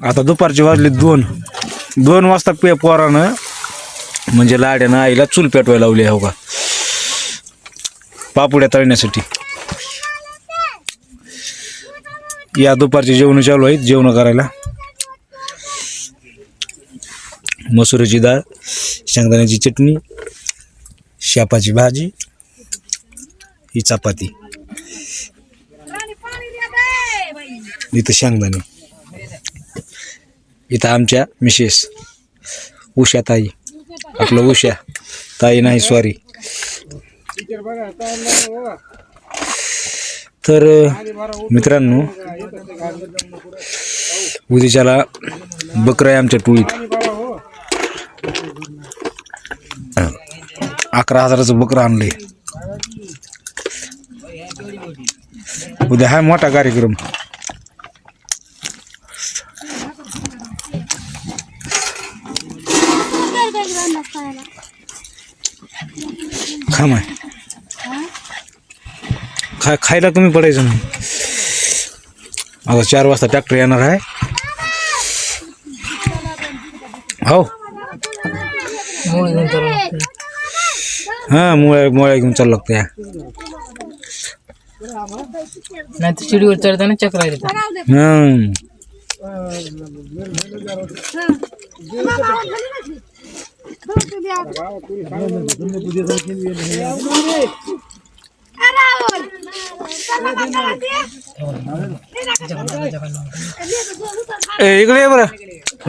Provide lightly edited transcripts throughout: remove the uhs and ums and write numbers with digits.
आता दुपारचे वाजले 2 वाजता पोरानं म्हणजे लाड्यानं आईला चूल पेटवायला लावली हो का, पापुड्या तळण्यासाठी. या दुपारचे जेवण चालू आहेत, जेवण करायला. मसुराची डाळ, शेंगदाण्याची चटणी, शेपाची भाजी, ही चपाती, इथं शेंगदाणे, इथं आमच्या मिसेस उषा ताई, आपलं उषा ताई नाही सॉरी. तर मित्रांनो, उद्याच्याला बकरं आहे आमच्या टोळीत. 11,000चं बकरं आणलंय. उद्या हा मोठा कार्यक्रम. खामाय खायला कमी पडायचं नाही. आता 4 वाजता ट्रॅक्टर येणार आहे. हो हा, मोळ्या घेऊन चालू लागतं या. नाही तर चिडीवर चढताना चक्र येतात. इकडे बरं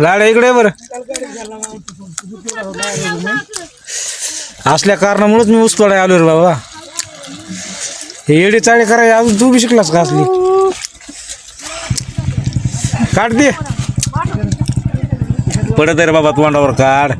लाड, इकडे बरं. असल्या कारणामुळेच मी ऊस तोडाय आलो रे बाबा. हे येडे चाळे करायचे अजून तू बी शिकलास का? असली काढ दे, पडत आहे रे बाबा तोंडावर, काढ.